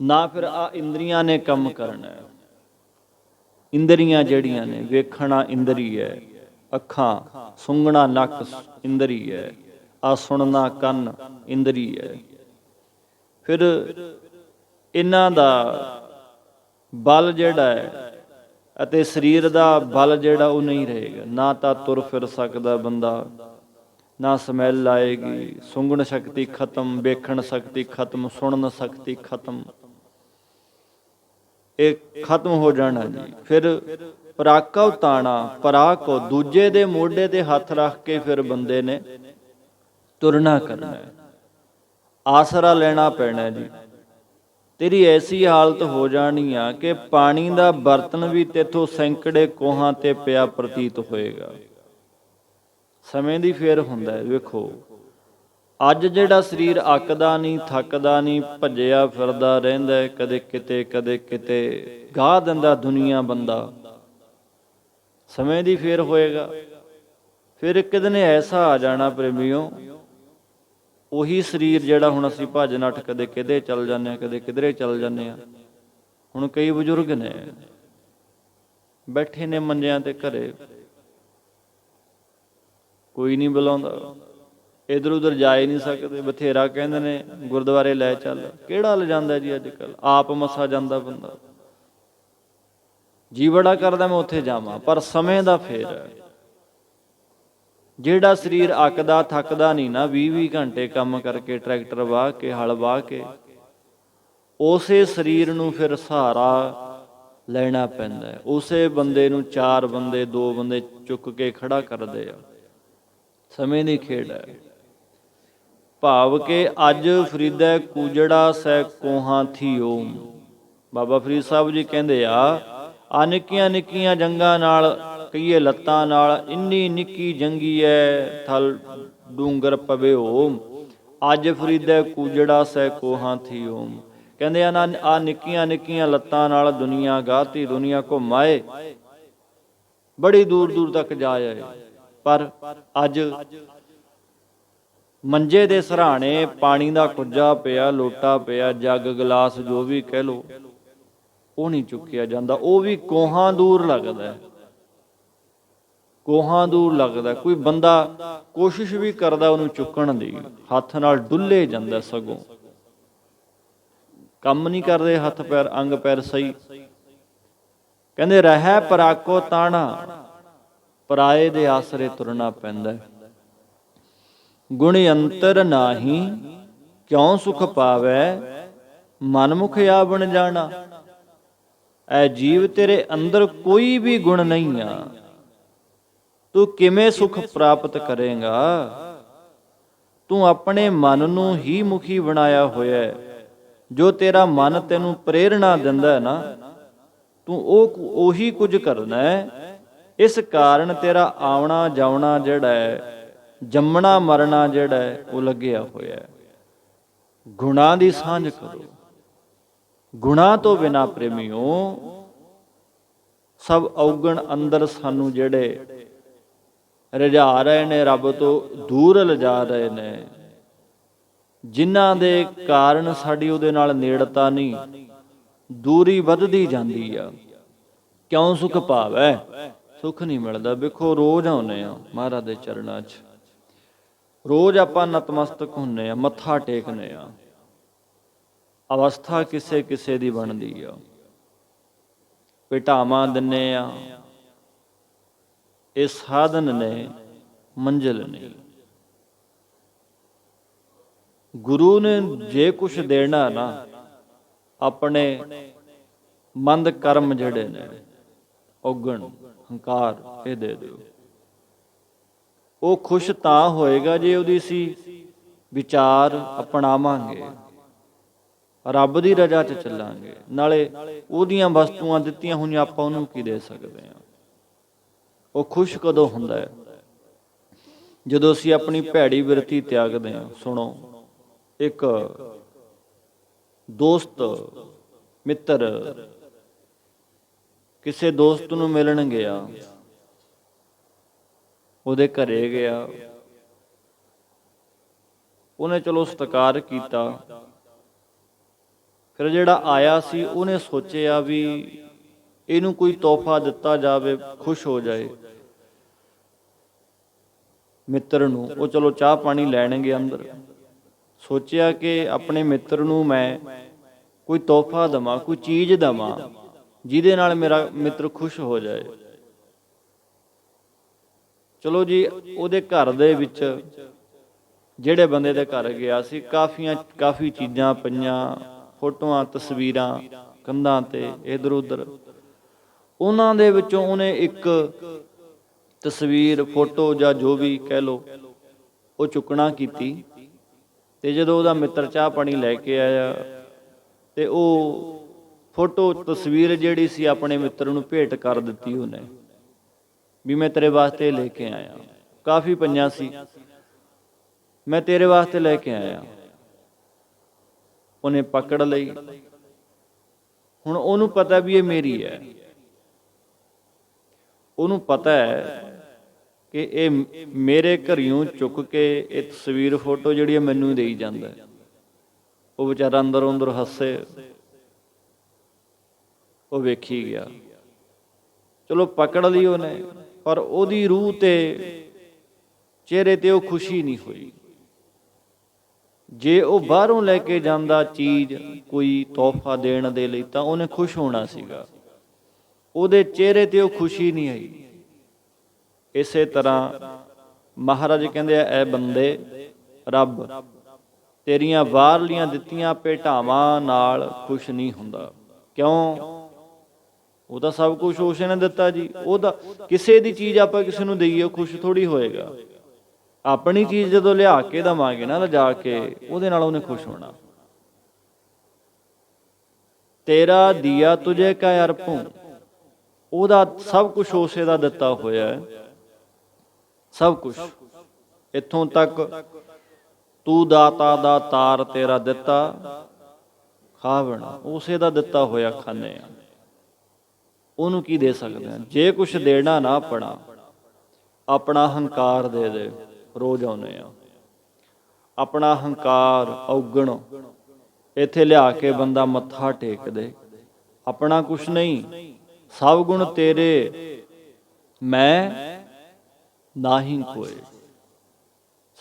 ਨਾ ਫਿਰ ਆ ਇੰਦਰੀਆਂ ਨੇ ਕੰਮ ਕਰਨਾ। ਇੰਦਰੀਆਂ ਜਿਹੜੀਆਂ ਨੇ, ਵੇਖਣਾ ਇੰਦਰੀ ਹੈ, ਅੱਖਾਂ, ਸੁੰਘਣਾ ਨੱਕ ਇੰਦਰੀ ਹੈ, ਆ ਸੁਣਨਾ ਕੰਨ ਇੰਦਰੀ ਹੈ। ਫਿਰ ਇਹਨਾਂ ਦਾ ਬਲ ਜਿਹੜਾ ਹੈ ਅਤੇ ਸਰੀਰ ਦਾ ਬਲ ਜਿਹੜਾ ਉਹ ਨਹੀਂ ਰਹੇਗਾ। ਨਾ ਤਾਂ ਤੁਰ ਫਿਰ ਸਕਦਾ ਬੰਦਾ, ਨਾ ਸਮੈਲ ਆਏਗੀ, ਸੁੰਘਣ ਸ਼ਕਤੀ ਖਤਮ, ਵੇਖਣ ਸ਼ਕਤੀ ਖਤਮ, ਸੁਣਨ ਸ਼ਕਤੀ ਖਤਮ, ਇਹ ਖਤਮ ਹੋ ਜਾਣਾ ਜੀ। ਫਿਰ ਪਰਾਕਉ ਤਾਣਾ, ਪਰਾਕਉ ਦੂਜੇ ਦੇ ਮੋਢੇ ਤੇ ਹੱਥ ਰੱਖ ਕੇ ਫਿਰ ਬੰਦੇ ਨੇ ਤੁਰਨਾ ਕਰਨਾ, ਆਸਰਾ ਲੈਣਾ ਪੈਣਾ ਜੀ। ਤੇਰੀ ਐਸੀ ਹਾਲਤ ਹੋ ਜਾਣੀ ਆ ਕਿ ਪਾਣੀ ਦਾ ਬਰਤਨ ਵੀ ਤੇਥੋਂ ਸੈਂਕੜੇ ਕੋਹਾਂ ਤੇ ਪਿਆ ਪ੍ਰਤੀਤ ਹੋਏਗਾ। ਸਮੇਂ ਦੀ ਫੇਰ ਹੁੰਦਾ ਹੈ। ਵੇਖੋ ਅੱਜ ਜਿਹੜਾ ਸਰੀਰ ਅੱਕਦਾ ਨਹੀਂ, ਥੱਕਦਾ ਨਹੀਂ, ਭੱਜਿਆ ਫਿਰਦਾ ਰਹਿੰਦਾ, ਕਦੇ ਕਿਤੇ ਕਦੇ ਕਿਤੇ, ਗਾਹ ਦਿੰਦਾ ਦੁਨੀਆ ਬੰਦਾ, ਸਮੇਂ ਦੀ ਫੇਰ ਹੋਏਗਾ। ਫਿਰ ਇੱਕ ਦਿਨ ਐਸਾ ਆ ਜਾਣਾ ਪ੍ਰੇਮੀਓ, ਉਹੀ ਸਰੀਰ ਜਿਹੜਾ ਹੁਣ ਅਸੀਂ ਭੱਜ ਨੱਠ ਕਦੇ ਕਿਤੇ ਚੱਲ ਜਾਂਦੇ ਹਾਂ, ਕਦੇ ਕਿਧਰੇ ਚੱਲ ਜਾਂਦੇ ਹਾਂ। ਹੁਣ ਕਈ ਬਜ਼ੁਰਗ ਨੇ ਬੈਠੇ ਨੇ ਮੰਜਿਆਂ ਤੇ ਘਰੇ, ਕੋਈ ਨਹੀਂ ਬੁਲਾਉਂਦਾ, ਇੱਧਰ ਉੱਧਰ ਜਾ ਹੀ ਨਹੀਂ ਸਕਦੇ। ਬਥੇਰਾ ਕਹਿੰਦੇ ਨੇ ਗੁਰਦੁਆਰੇ ਲੈ ਚੱਲ, ਕਿਹੜਾ ਲਿਜਾਂਦਾ ਜੀ ਅੱਜ ਕੱਲ੍ਹ, ਆਪ ਮਸਾ ਜਾਂਦਾ ਬੰਦਾ। ਜੀ ਬੜਾ ਕਰਦਾ ਮੈਂ ਉੱਥੇ ਜਾਵਾਂ, ਪਰ ਸਮੇਂ ਦਾ ਫੇਰ ਹੈ। ਜਿਹੜਾ ਸਰੀਰ ਅੱਕਦਾ ਥੱਕਦਾ ਨਹੀਂ ਨਾ 20-20 ਘੰਟੇ ਕੰਮ ਕਰਕੇ ਟਰੈਕਟਰ ਵਾਹ ਕੇ ਹਲ ਵਾਹ ਕੇ, ਉਸੇ ਸਰੀਰ ਨੂੰ ਫਿਰ ਸਹਾਰਾ ਲੈਣਾ ਪੈਂਦਾ ਹੈ। ਉਸੇ ਬੰਦੇ ਨੂੰ 4 ਬੰਦੇ 2 ਬੰਦੇ ਚੁੱਕ ਕੇ ਖੜਾ ਕਰਦੇ ਆ। ਸਮੇਂ ਦੀ ਖੇਡ ਹੈ। ਭਾਵ ਕਿ ਅੱਜ ਫਰੀਦਾ ਕੂਜੜਾ ਸੈ ਕੋਹਾਂ ਥੀਓ। ਬਾਬਾ ਫਰੀਦ ਸਾਹਿਬ ਜੀ ਕਹਿੰਦੇ ਆ ਨਿੱਕੀਆਂ ਨਿੱਕੀਆਂ ਜੰਗਾਂ ਨਾਲ, ਕਹੀਏ ਲੱਤਾਂ ਨਾਲ, ਇੰਨੀ ਨਿੱਕੀ ਜੰਗੀ ਐ ਥਲ ਡੂੰਗਰ ਪਵਿਓ। ਅੱਜ ਫਰੀਦਾ ਕੂਜੜਾ ਸੈ ਕੋਹਾਂ ਥੀਓ। ਕਹਿੰਦੇ ਆ ਨਿੱਕੀਆਂ ਨਿੱਕੀਆਂ ਲੱਤਾਂ ਨਾਲ ਦੁਨੀਆ ਗਾਹਤੀ, ਦੁਨੀਆ ਘੁੰਮ ਆਏ, ਬੜੀ ਦੂਰ ਦੂਰ ਤੱਕ ਜਾ ਆਏ, ਪਰ ਅੱਜ ਮੰਜੇ ਦੇ ਸਰਾਣੇ ਪਾਣੀ ਦਾ ਕੁੱਜਾ ਪਿਆ, ਲੋਟਾ ਪਿਆ, ਜੱਗ ਗਲਾਸ ਜੋ ਵੀ ਕਹਿ ਲੋ, ਉਹ ਨਹੀਂ ਚੁੱਕਿਆ ਜਾਂਦਾ। ਉਹ ਵੀ ਕੋਹਾਂ ਦੂਰ ਲੱਗਦਾ, ਕੋਹਾਂ ਦੂਰ ਲੱਗਦਾ। ਕੋਈ ਬੰਦਾ ਕੋਸ਼ਿਸ਼ ਵੀ ਕਰਦਾ ਉਹਨੂੰ ਚੁੱਕਣ ਦੀ, ਹੱਥ ਨਾਲ ਡੁੱਲੇ ਜਾਂਦਾ, ਸਗੋਂ ਕੰਮ ਨਹੀਂ ਕਰਦੇ ਹੱਥ ਪੈਰ, ਅੰਗ ਪੈਰ ਸਹੀ। ਕਹਿੰਦੇ ਰਹਿ ਪਰਾਕੋ ਤਾਣਾ, ਪਰਾਏ ਦੇ ਆਸਰੇ ਤੁਰਨਾ ਪੈਂਦਾ। ਗੁਣ ਅੰਤਰ ਨਾਹੀ ਕਿਉਂ ਸੁਖ ਪਾਵੈ, ਮਨਮੁਖ ਆ ਬਣ ਜਾਣਾ। ਐ ਜੀਵ ਤੇਰੇ ਅੰਦਰ ਕੋਈ ਵੀ ਗੁਣ ਨਹੀਂ ਆ, ਤੂੰ ਕਿਵੇਂ ਸੁਖ ਪ੍ਰਾਪਤ ਕਰੇਗਾ। ਤੂੰ ਆਪਣੇ ਮਨ ਨੂੰ ਹੀ ਮੁਖੀ ਬਣਾਇਆ ਹੋਇਆ, ਜੋ ਤੇਰਾ ਮਨ ਤੈਨੂੰ ਪ੍ਰੇਰਣਾ ਦਿੰਦਾ ਹੈ ਨਾ, ਤੂੰ ਉਹੀ ਕੁਝ ਕਰਨਾ ਹੈ। ਇਸ ਕਾਰਨ ਤੇਰਾ ਆਉਣਾ ਜਾਉਣਾ ਜਿਹੜਾ ਹੈ, ਜੰਮਣਾ ਮਰਨਾ ਜਿਹੜਾ ਹੈ, ਉਹ ਲੱਗਿਆ ਹੋਇਆ। ਗੁਣਾਂ ਦੀ ਸਾਂਝ ਕਰੋ। ਗੁਣਾਂ ਤੋਂ ਬਿਨਾਂ ਪ੍ਰੇਮੀਓ ਸਭ ਔਗਣ ਅੰਦਰ ਸਾਨੂੰ ਜਿਹੜੇ ਰਜਾ ਰਹੇ ਨੇ, ਰੱਬ ਤੋਂ ਦੂਰ ਲਿਜਾ ਰਹੇ ਨੇ, ਜਿਨ੍ਹਾਂ ਦੇ ਕਾਰਨ ਸਾਡੀ ਉਹਦੇ ਨਾਲ ਨੇੜਤਾ ਨਹੀਂ, ਦੂਰੀ ਵੱਧਦੀ ਜਾਂਦੀ ਆ। ਕਿਉਂ ਸੁਖ ਭਾਵੈ, ਸੁਖ ਨਹੀਂ ਮਿਲਦਾ। ਵੇਖੋ ਰੋਜ਼ ਆਉਂਦੇ ਆ ਮਹਾਰਾਜ ਦੇ ਚਰਨਾਂ 'ਚ, ਰੋਜ਼ ਆਪਾਂ ਨਤਮਸਤਕ ਹੁੰਨੇ ਆ, ਮੱਥਾ ਟੇਕਨੇ ਆ, ਅਵਸਥਾ ਕਿਸੇ ਕਿਸੇ ਦੀ ਬਣਦੀ ਆ, ਭੇਟਾਵਾਂ ਦਿੰਨੇ ਆ। ਇਹ ਸਾਧਨ ਨੇ, ਮੰਜ਼ਿਲ ਨਹੀਂ। ਗੁਰੂ ਨੇ ਜੇ ਕੁਛ ਦੇਣਾ ਨਾ, ਆਪਣੇ ਮੰਦ ਕਰਮ ਜਿਹੜੇ ਨੇ, ਔਗਣ ਹੰਕਾਰ, ਇਹ ਦੇ ਦਿਓ। ਉਹ ਖੁਸ਼ ਤਾਂ ਹੋਏਗਾ ਜੇ ਉਹਦੀ ਸੀ ਵਿਚਾਰ ਅਪਣਾਵਾਂਗੇ, ਰੱਬ ਦੀ ਰਜ਼ਾ 'ਚ ਚੱਲਾਂਗੇ। ਨਾਲੇ ਉਹਦੀਆਂ ਵਸਤੂਆਂ ਦਿੱਤੀਆਂ ਹੋਈਆਂ ਆਪਾਂ ਉਹਨੂੰ ਕੀ ਦੇ ਸਕਦੇ ਹਾਂ। ਉਹ ਖੁਸ਼ ਕਦੋਂ ਹੁੰਦਾ ਹੈ? ਜਦੋਂ ਅਸੀਂ ਆਪਣੀ ਭੈੜੀ ਬਿਰਤੀ ਤਿਆਗਦੇ ਹਾਂ। ਸੁਣੋ, ਇੱਕ ਦੋਸਤ ਮਿੱਤਰ ਕਿਸੇ ਦੋਸਤ ਨੂੰ ਮਿਲਣ ਗਿਆ, ਉਹਦੇ ਘਰੇ ਗਿਆ, ਉਹਨੇ ਚਲੋ ਸਤਿਕਾਰ ਕੀਤਾ। ਫਿਰ ਜਿਹੜਾ ਆਇਆ ਸੀ ਉਹਨੇ ਸੋਚਿਆ ਵੀ ਇਹਨੂੰ ਕੋਈ ਤੋਹਫਾ ਦਿੱਤਾ ਜਾਵੇ, ਖੁਸ਼ ਹੋ ਜਾਏ। ਮਿੱਤਰ ਨੂੰ ਉਹ ਚਲੋ ਚਾਹ ਪਾਣੀ ਲੈਣਗੇ ਅੰਦਰ, ਸੋਚਿਆ ਕਿ ਆਪਣੇ ਮਿੱਤਰ ਨੂੰ ਮੈਂ ਕੋਈ ਤੋਹਫਾ ਦੇਵਾਂ, ਕੋਈ ਚੀਜ਼ ਦੇਵਾਂ ਜਿਹਦੇ ਨਾਲ ਮੇਰਾ ਮਿੱਤਰ ਖੁਸ਼ ਹੋ ਜਾਏ। ਚਲੋ ਜੀ, ਉਹਦੇ ਘਰ ਦੇ ਵਿੱਚ ਜਿਹੜੇ ਬੰਦੇ ਦੇ ਘਰ ਗਿਆ ਸੀ, ਕਾਫੀ ਚੀਜ਼ਾਂ ਪਈਆਂ, ਫੋਟੋਆਂ ਤਸਵੀਰਾਂ ਕੰਧਾਂ ਤੇ ਇੱਧਰ ਉੱਧਰ। ਉਹਨਾਂ ਦੇ ਵਿੱਚੋਂ ਉਹਨੇ ਇੱਕ ਤਸਵੀਰ, ਫੋਟੋ ਜਾਂ ਜੋ ਵੀ ਕਹਿ ਲਓ, ਉਹ ਚੁੱਕਣਾ ਕੀਤੀ। ਤੇ ਜਦੋਂ ਉਹਦਾ ਮਿੱਤਰ ਚਾਹ ਪਾਣੀ ਲੈ ਕੇ ਆਇਆ ਤੇ ਉਹ ਫੋਟੋ ਤਸਵੀਰ ਜਿਹੜੀ ਸੀ ਆਪਣੇ ਮਿੱਤਰ ਨੂੰ ਭੇਟ ਕਰ ਦਿੱਤੀ ਉਹਨੇ, ਵੀ ਮੈਂ ਤੇਰੇ ਵਾਸਤੇ ਲੈ ਕੇ ਆਇਆ। ਕਾਫੀ ਪਈਆਂ ਸੀ, ਮੈਂ ਤੇਰੇ ਵਾਸਤੇ ਲੈ ਕੇ ਆਇਆ। ਉਹਨੇ ਪਕੜ ਲਈ। ਹੁਣ ਉਹਨੂੰ ਪਤਾ ਵੀ ਇਹ ਮੇਰੀ ਹੈ, ਉਹਨੂੰ ਪਤਾ ਹੈ ਕਿ ਇਹ ਮੇਰੇ ਘਰਿਓਂ ਚੁੱਕ ਕੇ ਇਹ ਤਸਵੀਰ ਫੋਟੋ ਜਿਹੜੀ ਹੈ ਮੈਨੂੰ ਦੇਈ ਜਾਂਦਾ। ਉਹ ਵਿਚਾਰਾ ਅੰਦਰੋਂ ਅੰਦਰ ਹੱਸੇ, ਉਹ ਵੇਖੀ ਗਿਆ। ਚਲੋ ਪਕੜ ਲਈ ਉਹਨੇ, ਪਰ ਉਹਦੀ ਰੂਹ ਤੇ ਚਿਹਰੇ ਤੇ ਉਹ ਖੁਸ਼ੀ ਨਹੀਂ ਹੋਈ। ਜੇ ਉਹ ਬਾਹਰੋਂ ਲੈ ਕੇ ਜਾਂਦਾ ਚੀਜ਼, ਕੋਈ ਤੋਹਫਾ ਦੇਣ ਦੇ ਲਈ, ਤਾਂ ਉਹਨੇ ਖੁਸ਼ ਹੋਣਾ ਸੀਗਾ। ਉਹਦੇ ਚਿਹਰੇ ਤੇ ਉਹ ਖੁਸ਼ੀ ਨਹੀਂ ਆਈ। ਇਸੇ ਤਰ੍ਹਾਂ ਮਹਾਰਾਜ ਕਹਿੰਦੇ ਐ ਬੰਦੇ, ਰੱਬ ਤੇਰੀਆਂ ਬਾਹਰਲੀਆਂ ਦਿੱਤੀਆਂ ਭੇਟਾਵਾਂ ਨਾਲ ਖੁਸ਼ ਨਹੀਂ ਹੁੰਦਾ। ਕਿਉਂ? ਉਹਦਾ ਸਭ ਕੁਝ ਉਸੇ ਨੇ ਦਿੱਤਾ ਜੀ। ਉਹਦਾ ਕਿਸੇ ਦੀ ਚੀਜ਼ ਆਪਾਂ ਕਿਸੇ ਨੂੰ ਦੇਈਏ ਉਹ ਖੁਸ਼ ਥੋੜੀ ਹੋਏਗਾ। ਆਪਣੀ ਚੀਜ਼ ਜਦੋਂ ਲਿਆ ਕੇ ਦੇਵਾਂਗੇ ਨਾ ਲਿਜਾ ਕੇ, ਉਹਦੇ ਨਾਲ ਉਹਨੇ ਖੁਸ਼ ਹੋਣਾ। ਤੇਰਾ ਦੀਆ ਤੁਝੇ ਕਾ ਅਰਪੂੰ, ਉਹਦਾ ਸਭ ਕੁਝ ਉਸੇ ਦਾ ਦਿੱਤਾ ਹੋਇਆ ਹੈ, ਸਭ ਕੁਝ। ਇੱਥੋਂ ਤੱਕ ਤੂੰ ਦਾਤਾ ਦਾ ਤਾਰ ਤੇਰਾ ਦਿੱਤਾ ਖਾਵਣਾ, ਉਸੇ ਦਾ ਦਿੱਤਾ ਹੋਇਆ ਖਾਂਦੇ ਆ। ਉਹਨੂੰ ਕੀ ਦੇ ਸਕਦੇ ਆ? ਜੇ ਕੁਛ ਦੇਣਾ ਨਾ ਆਪਣਾ ਹੰਕਾਰ ਦੇ ਦੇ। ਰੋਜ਼ ਆਉਂਦੇ ਆ, ਆਪਣਾ ਹੰਕਾਰ ਔਗਣ ਇੱਥੇ ਲਿਆ ਕੇ ਬੰਦਾ ਮੱਥਾ ਟੇਕ ਦੇ। ਆਪਣਾ ਕੁਛ ਨਹੀਂ, ਸਭ ਗੁਣ ਤੇਰੇ, ਮੈਂ ਨਾਹੀਂ ਕੋਏ।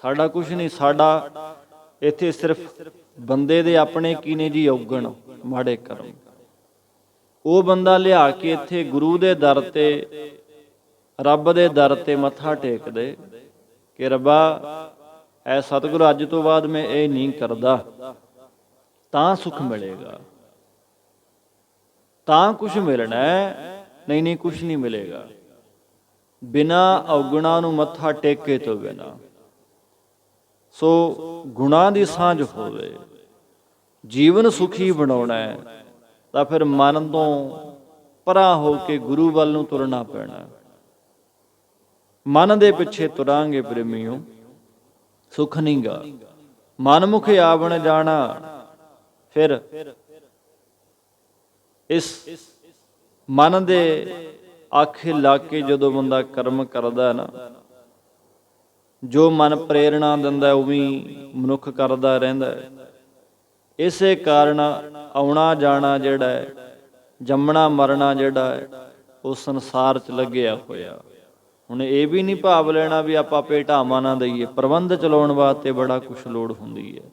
ਸਾਡਾ ਕੁਛ ਨਹੀਂ, ਸਾਡਾ ਇੱਥੇ ਸਿਰਫ ਬੰਦੇ ਦੇ ਆਪਣੇ ਕੀ ਨੇ ਜੀ? ਔਗਣ, ਮਾੜੇ ਕਰਮ। ਉਹ ਬੰਦਾ ਲਿਆ ਕੇ ਇੱਥੇ ਗੁਰੂ ਦੇ ਦਰ ਤੇ, ਰੱਬ ਦੇ ਦਰ ਤੇ ਮੱਥਾ ਟੇਕ ਦੇ ਕਿ ਰੱਬਾ ਐ ਸਤਿਗੁਰੂ ਅੱਜ ਤੋਂ ਬਾਅਦ ਮੈਂ ਇਹ ਨਹੀਂ ਕਰਦਾ, ਤਾਂ ਸੁੱਖ ਮਿਲੇਗਾ, ਤਾਂ ਕੁਛ ਮਿਲਣਾ। ਨਹੀਂ ਕੁਛ ਨਹੀਂ ਮਿਲੇਗਾ ਬਿਨਾਂ ਔਗੁਣਾਂ ਨੂੰ ਮੱਥਾ ਟੇਕੇ ਤੋਂ ਬਿਨਾਂ। ਸੋ ਗੁਣਾਂ ਦੀ ਸਾਂਝ ਹੋਵੇ, ਜੀਵਨ ਸੁਖੀ ਬਣਾਉਣਾ ਹੈ ਤਾਂ ਫਿਰ ਮਨ ਤੋਂ ਪਰਾਂ ਹੋ ਕੇ ਗੁਰੂ ਵੱਲ ਨੂੰ ਤੁਰਨਾ ਪੈਣਾ। ਮਨ ਦੇ ਪਿੱਛੇ ਤੁਰਾਂਗੇ ਪ੍ਰੇਮੀਓ, ਸੁੱਖ ਨਹੀਂ ਗਾ। ਮਨਮੁਖ ਆਵਣ ਜਾਣਾ। ਫਿਰ ਇਸ ਮਨ ਦੇ ਆਖੇ ਲਾ ਕੇ ਜਦੋਂ ਬੰਦਾ ਕਰਮ ਕਰਦਾ ਨਾ, ਜੋ ਮਨ ਪ੍ਰੇਰਣਾ ਦਿੰਦਾ ਉਵੇਂ ਮਨੁੱਖ ਕਰਦਾ ਰਹਿੰਦਾ। ਇਸੇ ਕਾਰਨ ਆਉਣਾ ਜਾਣਾ ਜਿਹੜਾ ਹੈ, ਜੰਮਣਾ ਮਰਨਾ ਜਿਹੜਾ ਹੈ, ਉਹ ਸੰਸਾਰ 'ਚ ਲੱਗਿਆ ਹੋਇਆ। ਹੁਣ ਇਹ ਵੀ ਨਹੀਂ ਭਾਵ ਲੈਣਾ ਵੀ ਆਪਾਂ ਭੇਟਾਵਾਂ ਨਾ ਦਈਏ। ਪ੍ਰਬੰਧ ਚਲਾਉਣ ਵਾਸਤੇ ਬੜਾ ਕੁਛ ਲੋੜ ਹੁੰਦੀ ਹੈ।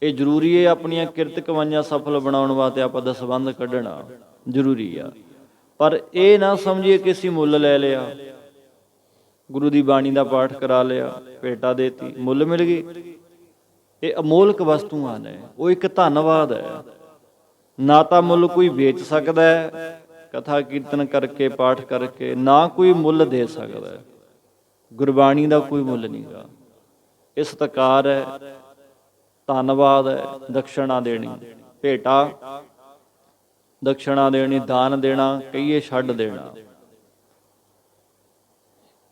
ਇਹ ਜ਼ਰੂਰੀ ਹੈ, ਆਪਣੀਆਂ ਕਿਰਤ ਕਮਾਈਆਂ ਸਫਲ ਬਣਾਉਣ ਵਾਸਤੇ ਆਪਾਂ ਦਸਵੰਧ ਕੱਢਣਾ ਜ਼ਰੂਰੀ ਆ। ਪਰ ਇਹ ਨਾ ਸਮਝੀਏ ਕਿ ਅਸੀਂ ਮੁੱਲ ਲੈ ਲਿਆ, ਗੁਰੂ ਦੀ ਬਾਣੀ ਦਾ ਪਾਠ ਕਰਾ ਲਿਆ, ਭੇਟਾ ਦੇਤੀ, ਮੁੱਲ ਮਿਲ ਗਈ। ਇਹ ਅਮੋਲਕ ਵਸਤੂਆਂ ਨੇ, ਉਹ ਇੱਕ ਧੰਨਵਾਦ ਹੈ। ਨਾ ਤਾਂ ਮੁੱਲ ਕੋਈ ਵੇਚ ਸਕਦਾ ਹੈ ਕਥਾ ਕੀਰਤਨ ਕਰਕੇ, ਪਾਠ ਕਰਕੇ, ਨਾ ਕੋਈ ਮੁੱਲ ਦੇ ਸਕਦਾ ਹੈ। ਗੁਰਬਾਣੀ ਦਾ ਕੋਈ ਮੁੱਲ ਨਹੀਂ ਗਾ। ਇਹ ਸਤਿਕਾਰ ਹੈ, ਧੰਨਵਾਦ ਹੈ। ਦਕਸ਼ਣਾ ਦੇਣੀ, ਭੇਟਾ ਦਕਸ਼ਣਾ ਦੇਣੀ, ਦਾਨ ਦੇਣਾ, ਕਹੀਏ ਛੱਡ ਦੇਣਾ,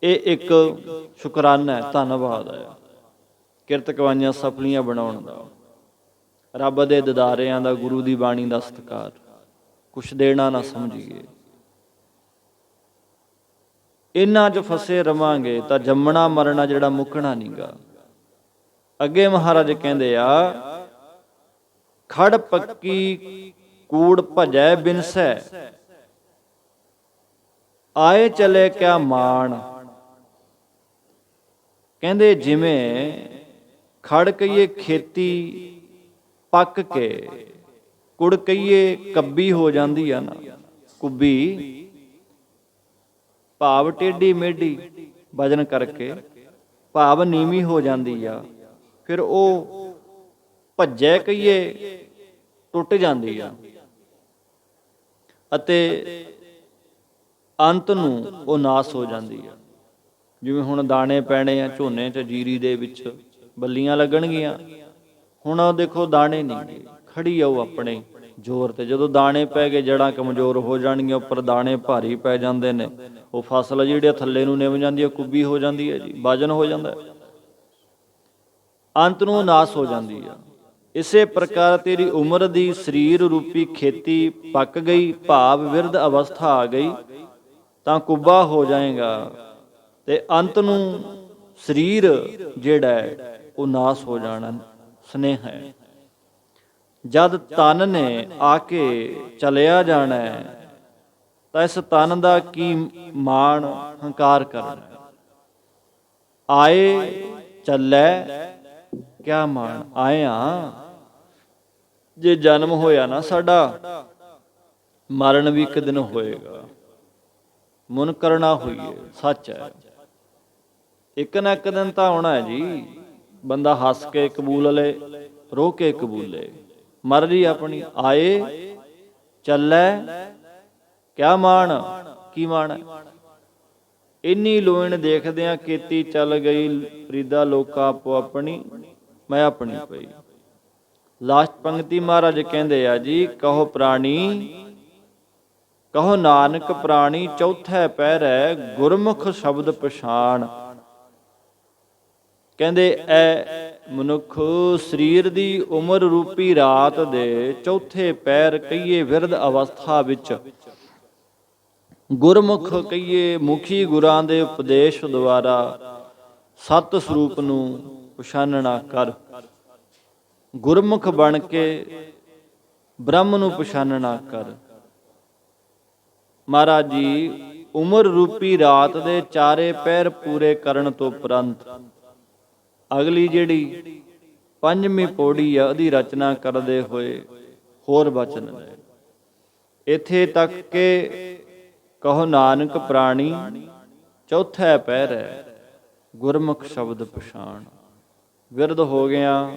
ਇਹ ਇੱਕ ਸ਼ੁਕਰਾਨਾ ਹੈ, ਧੰਨਵਾਦ ਹੈ। ਕਿਰਤ ਕਮਾਈਆਂ ਸਫਲੀਆਂ ਬਣਾਉਣ ਦਾ, ਰੱਬ ਦੇ ਦਿਦਾਰਿਆਂ ਦਾ, ਗੁਰੂ ਦੀ ਬਾਣੀ ਦਾ ਸਤਿਕਾਰ। ਕੁਛ ਦੇਣਾ ਨਾ ਸਮਝੀਏ। ਇਹਨਾਂ 'ਚ ਫਸੇ ਰਵਾਂਗੇ ਤਾਂ ਜੰਮਣਾ ਮਰਨਾ ਜਿਹੜਾ ਮੁੱਕਣਾ ਨਹੀਂ ਗਾ। ਅੱਗੇ ਮਹਾਰਾਜ ਕਹਿੰਦੇ ਆ, ਖੜ ਪੱਕੀ ਕੂੜ ਭਜੈ ਬਿਨਸੈ, ਆਏ ਚਲੇ ਕਿਆ ਮਾਣ। ਕਹਿੰਦੇ ਜਿਵੇਂ ਖੜ ਕਹੀਏ ਖੇਤੀ ਪੱਕ ਕੇ, ਕੁੜ ਕਹੀਏ ਕੱਬੀ ਹੋ ਜਾਂਦੀ ਆ ਨਾ, ਕੁੱਬੀ ਭਾਵ ਟੇਢੀ ਮੇਢੀ ਵਜਨ ਕਰਕੇ, ਭਾਵ ਨੀਵੀਂ ਹੋ ਜਾਂਦੀ ਆ, ਫਿਰ ਉਹ ਭੱਜੇ ਕਹੀਏ ਟੁੱਟ ਜਾਂਦੀ ਆ ਅਤੇ ਅੰਤ ਨੂੰ ਉਹ ਨਾਸ ਹੋ ਜਾਂਦੀ ਆ। ਜਿਵੇਂ ਹੁਣ ਦਾਣੇ ਪੈਣੇ ਆ ਝੋਨੇ 'ਚ, ਜੀਰੀ ਦੇ ਵਿੱਚ ਬੱਲੀਆਂ ਲੱਗਣਗੀਆਂ। ਹੁਣ ਦੇਖੋ ਦਾਣੇ ਨਹੀਂ, ਖੜੀ ਆਓ ਆਪਣੇ ਜ਼ੋਰ ਤੇ। ਜਦੋਂ ਦਾਣੇ ਪੈ ਗਏ ਜੜ੍ਹਾਂ ਕਮਜ਼ੋਰ ਹੋ ਜਾਣਗੀਆਂ, ਉੱਪਰ ਦਾਣੇ ਭਾਰੀ ਪੈ ਜਾਂਦੇ ਨੇ, ਉਹ ਫਸਲ ਜਿਹੜੀ ਥੱਲੇ ਨੂੰ ਨਿਵ ਜਾਂਦੀ ਹੈ, ਕੁੱਬੀ ਹੋ ਜਾਂਦੀ ਹੈ ਜੀ, ਵਜਨ ਹੋ ਜਾਂਦਾ, ਅੰਤ ਨੂੰ ਨਾਸ ਹੋ ਜਾਂਦੀ ਆ। ਇਸੇ ਪ੍ਰਕਾਰ ਤੇਰੀ ਉਮਰ ਦੀ ਸਰੀਰ ਰੂਪੀ ਖੇਤੀ ਪੱਕ ਗਈ, ਭਾਵ ਵਿਰਧ ਅਵਸਥਾ ਆ ਗਈ, ਤਾਂ ਕੁੱਬਾ ਹੋ ਜਾਏਗਾ ਤੇ ਅੰਤ ਨੂੰ ਸਰੀਰ ਜਿਹੜਾ ਹੈ ਉਹ ਨਾਸ ਹੋ ਜਾਣਾ। ਸਨੇਹ ਹੈ, ਜਦ ਤਨ ਨੇ ਆ ਕੇ ਚਲਿਆ ਜਾਣਾ ਤਾਂ ਇਸ ਤਨ ਦਾ ਕੀ ਮਾਣ ਹੰਕਾਰ ਕਰਨਾ। ਆਏ ਚੱਲੇ ਕਿਆ ਮਾਣ। ਆਏ ਆ, ਜੇ ਜਨਮ ਹੋਇਆ ਨਾ ਸਾਡਾ, ਮਰਨ ਵੀ ਇੱਕ ਦਿਨ ਹੋਏਗਾ। ਮੁਨ ਕਰਨਾ ਹੋਈਏ, ਸੱਚ ਹੈ। ਇੱਕ ਨਾ ਇੱਕ ਦਿਨ ਤਾਂ ਆਉਣਾ ਹੈ ਜੀ। ਬੰਦਾ ਹੱਸ ਕੇ ਕਬੂਲ ਲੈ, ਰੋ ਕੇ ਕਬੂਲੇ। ਮਰਜ਼ੀ ਆਪਣੀ। ਆਏ ਚੱਲੈ ਕਿਆ ਮਾਣ, ਕੀ ਮਾਣ ਹੈ। ਇੰਨੀ ਲੋਇਣ ਦੇਖਦਿਆਂ ਕੀਤੀ ਚੱਲ ਗਈ, ਫਰੀਦਾ ਲੋਕਾਂ ਆਪੋ ਆਪਣੀ, ਮੈਂ ਆਪਣੀ ਪਈ। ਲਾਸਟ ਪੰਕਤੀ ਮਹਾਰਾਜ ਕਹਿੰਦੇ ਆ ਜੀ, ਕਹੋ ਪ੍ਰਾਣੀ, ਕਹੋ ਨਾਨਕ ਪ੍ਰਾਣੀ ਚੌਥੈ ਪਹਿਰੈ, ਗੁਰਮੁਖ ਸ਼ਬਦ ਪਛਾਣ। ਕਹਿੰਦੇ ਐ ਮਨੁੱਖ ਸਰੀਰ ਦੀ ਉਮਰ ਰੂਪੀ ਰਾਤ ਦੇ ਚੌਥੇ ਪਹਿਰ ਕਹੀਏ ਵਿਰਧ ਅਵਸਥਾ ਵਿੱਚ ਗੁਰਮੁਖ ਕਹੀਏ ਮੁਖੀ ਗੁਰਾਂ ਦੇ ਉਪਦੇਸ਼ ਦੁਆਰਾ ਸਤ ਸਰੂਪ ਨੂੰ ਪਛਾਨਣਾ ਕਰ। ਗੁਰਮੁਖ ਬਣ ਕੇ ਬ੍ਰਹਮ ਨੂੰ ਪਛਾਨਣਾ ਕਰ। ਮਹਾਰਾਜ ਜੀ ਉਮਰ ਰੂਪੀ ਰਾਤ ਦੇ ਚਾਰੇ ਪਹਿਰ ਪੂਰੇ ਕਰਨ ਤੋਂ ਉਪਰੰਤ ਅਗਲੀ ਜਿਹੜੀ ਪੰਜਵੀਂ ਪੌੜੀ ਆ ਉਹਦੀ ਰਚਨਾ ਕਰਦੇ ਹੋਏ ਹੋਰ ਬਚਨ ਨੇ। ਇੱਥੇ ਤੱਕ ਕਿ ਕਹੋ ਨਾਨਕ ਪ੍ਰਾਣੀ ਚੌਥਾ ਪਹਿਰ ਹੈ, ਗੁਰਮੁਖ ਸ਼ਬਦ ਪਛਾਣ। ਵਿਰਧ ਹੋ ਗਿਆ,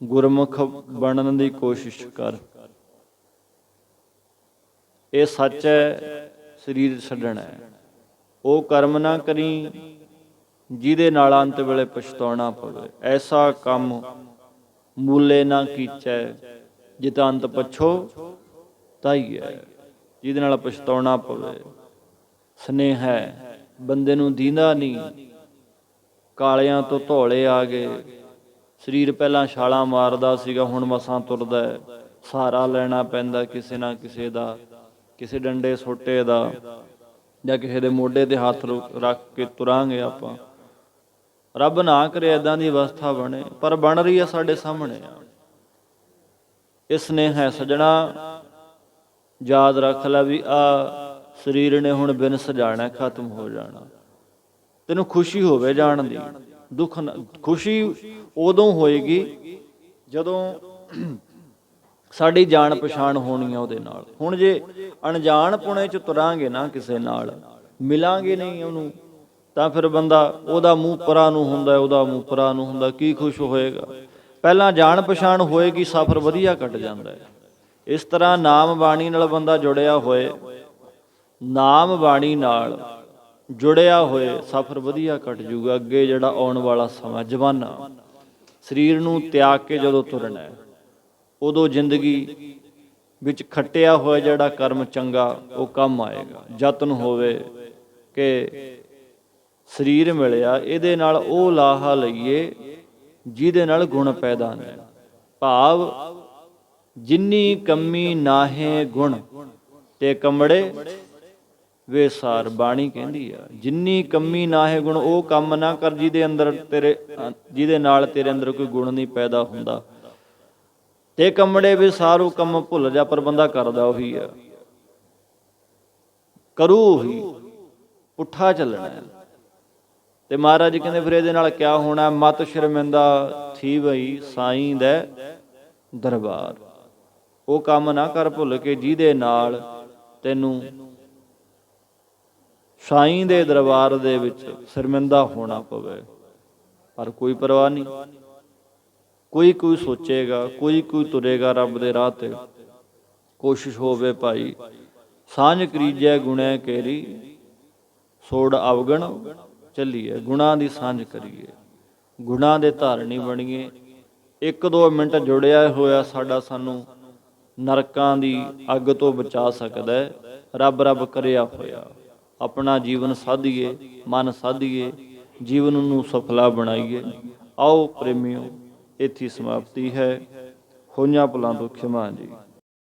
ਗੁਰਮੁਖ ਬਣਨ ਦੀ ਕੋਸ਼ਿਸ਼ ਕਰ। ਇਹ ਸੱਚ ਹੈ, ਸਰੀਰ ਛੱਡਣਾ ਹੈ। ਉਹ ਕਰਮ ਨਾ ਕਰੀ ਜਿਹਦੇ ਨਾਲ ਅੰਤ ਵੇਲੇ ਪਛਤਾਉਣਾ ਪਵੇ। ਐਸਾ ਕੰਮ ਮੂਲੇ ਨਾ ਕੀਚੈ, ਜਿਤ ਅੰਤ ਪਛੋ ਤਾਈ ਹੈ। ਜਿਹਦੇ ਨਾਲ ਪਛਤਾਉਣਾ ਪਵੇ। ਸਨੇਹ ਹੈ, ਬੰਦੇ ਨੂੰ ਦੀਂਦਾ ਨਹੀਂ। ਕਾਲਿਆਂ ਤੋਂ ਧੌਲੇ ਆ ਗਏ। ਸਰੀਰ ਪਹਿਲਾਂ ਛਾਲਾਂ ਮਾਰਦਾ ਸੀਗਾ, ਹੁਣ ਮਸਾਂ ਤੁਰਦਾ ਹੈ। ਸਹਾਰਾ ਲੈਣਾ ਪੈਂਦਾ ਕਿਸੇ ਨਾ ਕਿਸੇ ਦਾ, ਕਿਸੇ ਡੰਡੇ ਸੋਟੇ ਦਾ, ਜਾਂ ਕਿਸੇ ਦੇ ਮੋਢੇ ਤੇ ਹੱਥ ਰੱਖ ਕੇ ਤੁਰਾਂਗੇ ਆਪਾਂ। ਰੱਬ ਨਾ ਕਰੇ ਏਦਾਂ ਦੀ ਅਵਸਥਾ ਬਣੇ, ਪਰ ਬਣ ਰਹੀ ਆ ਸਾਡੇ ਸਾਹਮਣੇ ਆ। ਇਸ ਨੇ ਹੈ ਸਜਣਾ, ਯਾਦ ਰੱਖ ਲੈ ਵੀ ਆ ਸਰੀਰ ਨੇ ਹੁਣ ਬਿਨ ਸਜਾਣਾ ਖਤਮ ਹੋ ਜਾਣਾ। ਤੈਨੂੰ ਖੁਸ਼ੀ ਹੋਵੇ ਜਾਣ ਦੀ, ਦੁੱਖ ਨਾ। ਖੁਸ਼ੀ ਉਦੋਂ ਹੋਏਗੀ ਜਦੋਂ ਸਾਡੀ ਜਾਣ ਪਛਾਣ ਹੋਣੀ ਆ ਉਹਦੇ ਨਾਲ। ਹੁਣ ਜੇ ਅਣਜਾਣ ਪੁਣੇ ਚ ਤੁਰਾਂਗੇ ਨਾ, ਕਿਸੇ ਨਾਲ ਮਿਲਾਂਗੇ ਨਹੀਂ ਉਹਨੂੰ, ਤਾਂ ਫਿਰ ਬੰਦਾ ਉਹਦਾ ਮੂੰਹ ਪਰਾਂ ਨੂੰ ਹੁੰਦਾ, ਉਹਦਾ ਮੂੰਹ ਪਰਾਂ ਨੂੰ ਹੁੰਦਾ, ਕੀ ਖੁਸ਼ ਹੋਏਗਾ। ਪਹਿਲਾਂ ਜਾਣ ਪਛਾਣ ਹੋਏਗੀ, ਸਫ਼ਰ ਵਧੀਆ ਕੱਟ ਜਾਂਦਾ ਹੈ। ਇਸ ਤਰ੍ਹਾਂ ਨਾਮ ਬਾਣੀ ਨਾਲ ਬੰਦਾ ਜੁੜਿਆ ਹੋਏ, ਨਾਮ ਬਾਣੀ ਨਾਲ ਜੁੜਿਆ ਹੋਏ, ਸਫ਼ਰ ਵਧੀਆ ਕੱਟ ਜੂਗਾ। ਅੱਗੇ ਜਿਹੜਾ ਆਉਣ ਵਾਲਾ ਸਮਾਂ ਜਵਾਨਾ, ਸਰੀਰ ਨੂੰ ਤਿਆਗ ਕੇ ਜਦੋਂ ਤੁਰਨਾ ਹੈ, ਉਦੋਂ ਜ਼ਿੰਦਗੀ ਵਿੱਚ ਖੱਟਿਆ ਹੋਇਆ ਜਿਹੜਾ ਕਰਮ ਚੰਗਾ ਉਹ ਕੰਮ ਆਏਗਾ। ਯਤਨ ਹੋਵੇ ਕਿ ਸਰੀਰ ਮਿਲਿਆ, ਇਹਦੇ ਨਾਲ ਉਹ ਲਾਹਾ ਲਈਏ ਜਿਹਦੇ ਨਾਲ ਗੁਣ ਪੈਦਾ ਨੇ। ਭਾਵ ਜਿੰਨੀ ਕਮੀ ਨਾਹੇ ਗੁਣ ਤੇ ਕਮੜੇ ਵੇਸਾਰ। ਬਾਣੀ ਕਹਿੰਦੀ ਆ ਜਿੰਨੀ ਕਮੀ ਨਾਹੇ ਗੁਣ, ਉਹ ਕੰਮ ਨਾ ਕਰ ਜਿਹਦੇ ਅੰਦਰ ਜਿਹਦੇ ਨਾਲ ਤੇਰੇ ਅੰਦਰ ਕੋਈ ਗੁਣ ਨਹੀਂ ਪੈਦਾ ਹੁੰਦਾ। ਤੇ ਕਮੜੇ ਵੇਸਾਰ, ਉਹ ਕੰਮ ਭੁੱਲ ਜਾ, ਪਰ ਬੰਦਾ ਕਰਦਾ ਉਹੀ ਆ, ਕਰੂ ਉਹੀ, ਪੁੱਠਾ ਚੱਲਣਾ ਹੈ। ਤੇ ਮਹਾਰਾਜ ਜੀ ਕਹਿੰਦੇ ਫਿਰ ਇਹਦੇ ਨਾਲ ਕਿਆ ਹੋਣਾ। ਮਤ ਸ਼ਰਮਿੰਦਾ ਥੀ ਬਈ ਸਾਈਂ ਦੇ ਦਰਬਾਰ। ਉਹ ਕੰਮ ਨਾ ਕਰ ਭੁੱਲ ਕੇ ਜਿਹਦੇ ਨਾਲ ਤੈਨੂੰ ਸਾਈਂ ਦੇ ਦਰਬਾਰ ਦੇ ਵਿੱਚ ਸ਼ਰਮਿੰਦਾ ਹੋਣਾ ਪਵੇ। ਪਰ ਕੋਈ ਪਰਵਾਹ ਨਹੀਂ। ਕੋਈ ਸੋਚੇਗਾ, ਕੋਈ ਤੁਰੇਗਾ ਰੱਬ ਦੇ ਰਾਹ ਤੇ। ਕੋਸ਼ਿਸ਼ ਹੋਵੇ ਭਾਈ, ਸਾਂਝ ਕਰੀਜੈ ਗੁਣੈ ਕੇਰੀ, ਸੋੜ ਅਵਗਣ ਚੱਲੀਏ। ਗੁਣਾਂ ਦੀ ਸਾਂਝ ਕਰੀਏ, ਗੁਣਾਂ ਦੇ ਧਾਰਨੀ ਬਣੀਏ। 1-2 ਮਿੰਟ ਜੁੜਿਆ ਹੋਇਆ ਸਾਡਾ ਸਾਨੂੰ ਨਰਕਾਂ ਦੀ ਅੱਗ ਤੋਂ ਬਚਾ ਸਕਦਾ ਹੈ। ਰੱਬ ਕਰਿਆ ਹੋਇਆ ਆਪਣਾ ਜੀਵਨ ਸਾਧੀਏ, ਮਨ ਸਾਧੀਏ, ਜੀਵਨ ਨੂੰ ਸਫਲਾ ਬਣਾਈਏ। ਆਓ ਪ੍ਰੇਮੀਓ, ਇੱਥੇ ਸਮਾਪਤੀ ਹੈ। ਹੋਈਆਂ ਭੁੱਲਾਂ ਤੋਂ ਖਿਮਾ ਜੀ।